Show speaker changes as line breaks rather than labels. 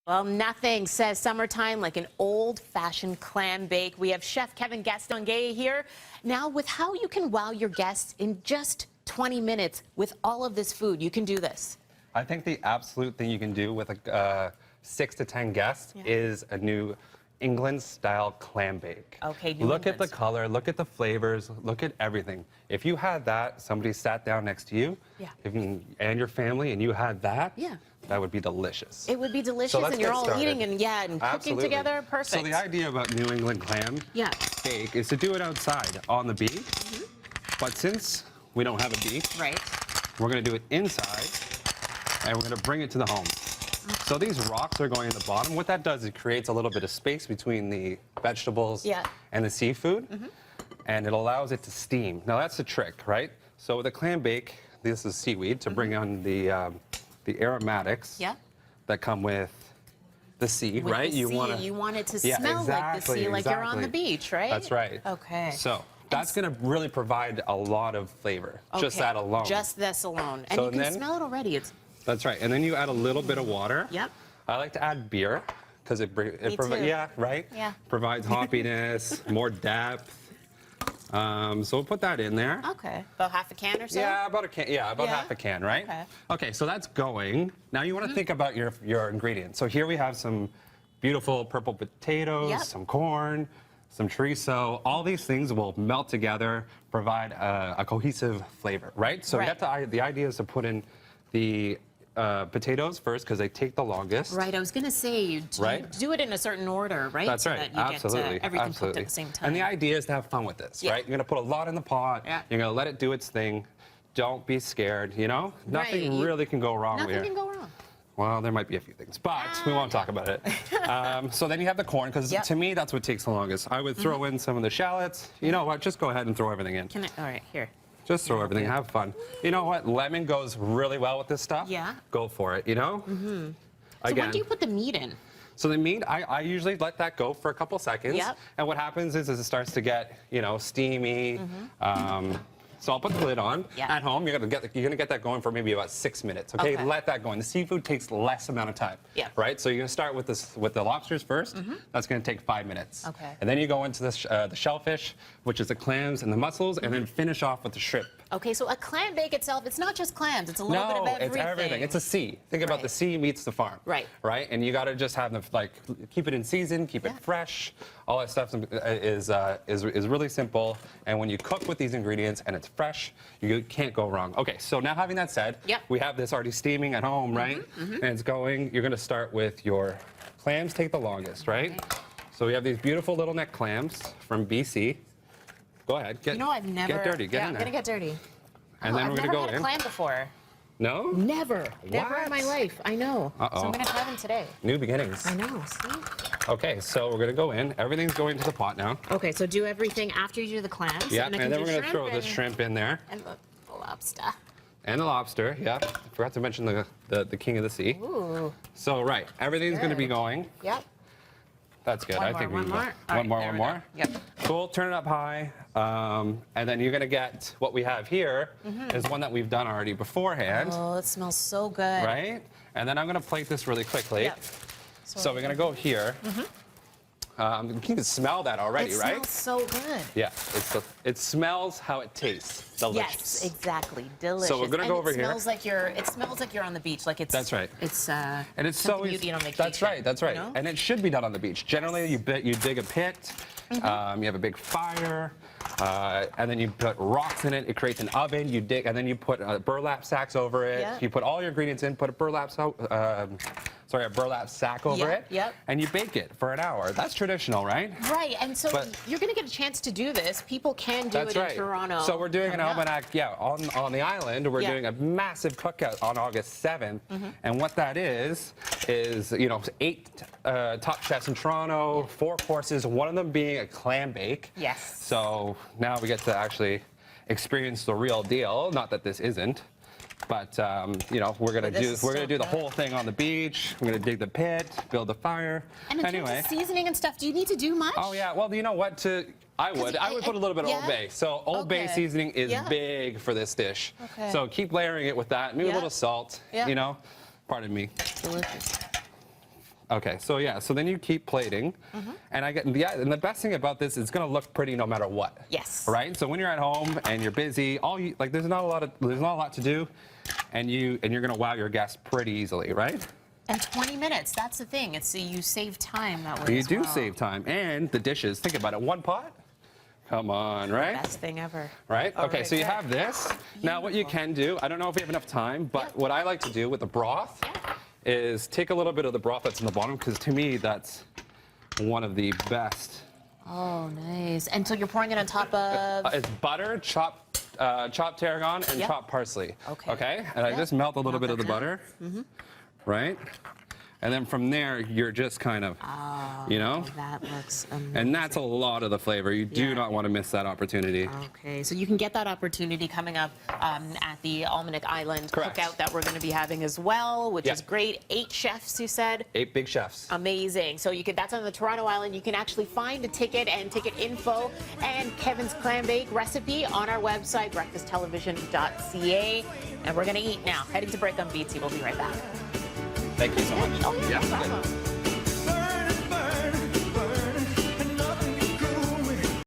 Well, nothing says summertime like an old-fashioned clam bake. We have Chef Kevin Castonguay here now with how you can wow your guests in just 20 minutes with all of this food. You can do this.
I think the absolute thing you can do with a 6 to 10 guests is a New England-style clam bake.
Okay,
look at the color, look at the flavors, look at everything. If you had that, somebody sat down next to you, and your family, and you had that, that would be delicious.
It would be delicious,
so
and you're all eating and cooking together. Perfect.
So the idea about New England clam bake is to do it outside on the beach. But since we don't have a beach, we're going to do it inside, and we're going to bring it to the home. So these rocks are going in the bottom. What that does is it creates a little bit of space between the vegetables and the seafood, and it allows it to steam. Now that's the trick, right? So with a clam bake, this is seaweed to bring on the aromatics that come with the sea, right?
You want it to smell like the sea, like you're on the beach, right?
That's right.
Okay.
So that's going to really provide a lot of flavor, just that alone.
Just this alone. And so you can smell it already.
That's right. And then you add a little bit of water. I like to add beer because it provides provides hoppiness, more depth. So we'll put that in there.
Okay. About half a can or so?
Yeah, about a can. Yeah, about half a can, right?
Okay.
Okay, so that's going. Now you want to think about your ingredients. So here we have some beautiful purple potatoes, some corn, some chorizo. All these things will melt together, provide a cohesive flavor, right? So the idea is to put in the potatoes first because they take the longest.
Right, I was going to say, you do it in a certain order, right?
That's right,
So that you get everything cooked at the same time.
And the idea is to have fun with this, right? You're going to put a lot in the pot. You're going to let it do its thing. Don't be scared, you know? Nothing really can go wrong here.
Nothing can go wrong.
Well, there might be a few things, but we won't talk about it. So then you have the corn, because to me, that's what takes the longest. I would throw in some of the shallots. You know what? Just go ahead and throw everything in.
All right, here.
Just throw everything, have fun. You know what? Lemon goes really well with this stuff. Go for it, you know?
So when do you put the meat in?
So the meat, I usually let that go for a couple seconds. And what happens is it starts to get, you know, steamy. So I'll put the lid on. At home, you're gonna get that going for maybe about 6 minutes. Okay, let that go. And the seafood takes less amount of time. Right. So you're gonna start with the lobsters first. That's gonna take 5 minutes. And then you go into the shellfish, which is the clams and the mussels, and then finish off with the shrimp.
Okay, so a clam bake itself, it's not just clams. It's a little bit of everything.
No, it's everything. It's a sea. Think about the sea meets the farm. Right. And you got to just have them keep it in season, keep it fresh. All that stuff is really simple. And when you cook with these ingredients and it's fresh, you can't go wrong. Okay, so now having that said, we have this already steaming at home, right? And it's going. You're going to start with your clams. Take the longest, right? So we have these beautiful little neck clams from BC. Go ahead. Get dirty. Get in there.
I'm gonna get dirty.
And then we're gonna go in.
I've never had a clam before.
No?
Never. Never in my life. I know. So I'm gonna try them today.
New beginnings.
I know. See?
Okay, so we're gonna go in. Everything's going to the pot now.
Okay, so do everything after you do the clams.
Yeah, and then we're gonna throw the shrimp in there.
And the lobster.
And the lobster. Yeah. I forgot to mention the king of the sea.
Ooh.
So everything's gonna be going.
Yep.
That's good. I think
one more.
One more.
Yep.
Cool. Turn it up high, and then you're gonna get what we have here is one that we've done already beforehand.
Oh, it smells so good.
Right. And then I'm gonna plate this really quickly. Yep. So we're gonna go here. You can smell that already, right?
It smells so good.
Yeah. It smells how it tastes. Delicious.
Yes, exactly. Delicious.
So we're gonna go over here.
It smells like you're on the beach. Like it's.
That's right.
It's
and it's so
easy on vacation.
That's right. That's right.
You know?
And it should be done on the beach. Generally, you dig a pit. You have a big fire, and then you put rocks in it. It creates an oven. You dig, and then you put burlap sacks over it. You put all your ingredients in. Put a burlap sack over it. And you bake it for an hour. That's traditional, right?
Right. And so you're going to get a chance to do this. People can do it in Toronto.
So we're doing an almanac, on the island. We're doing a massive cookout on August 7th. And what that is 8 top chefs in Toronto, 4 courses, one of them being a clam bake.
Yes.
So now we get to actually experience the real deal. Not that this isn't. But we're gonna do the whole thing on the beach. We're gonna dig the pit, build the fire.
And in terms of seasoning and stuff, do you need to do much?
Oh yeah. Well, you know what? I would put a little bit of Old Bay. So Old Bay seasoning is big for this dish. So keep layering it with that. Maybe a little salt. You know, pardon me.
Delicious.
Okay, so yeah, so then you keep plating, and and the best thing about this is it's gonna look pretty no matter what.
Yes.
Right. So when you're at home and you're busy, there's not a lot to do, and you're gonna wow your guests pretty easily, right?
And 20 minutes, that's the thing. It's you save time that way.
You do save time, and the dishes. Think about it, one pot. Come on, right?
Best thing ever.
Right? Okay, so you have this. Now what you can do, I don't know if we have enough time, but what I like to do with the broth is take a little bit of the broth that's in the bottom, because to me that's one of the best.
Oh, nice. And so you're pouring it on top of?
It's butter, chopped tarragon, and chopped parsley.
Okay.
Okay? And I just melt a little bit of the butter. Right? And then from there, you're just kind of, you know?
That looks amazing.
And that's a lot of the flavor. You do not want to miss that opportunity.
Okay, so you can get that opportunity coming up at the Almanac Island cookout that we're going to be having as well, which is great. 8 chefs, you said?
8 big chefs.
Amazing. So that's on the Toronto Island. You can actually find a ticket and ticket info and Kevin's clam bake recipe on our website, breakfasttelevision.ca. And we're going to eat now. Heading to break on BT. We'll be right back.
Thank you so much.
Oh, yeah, no problem.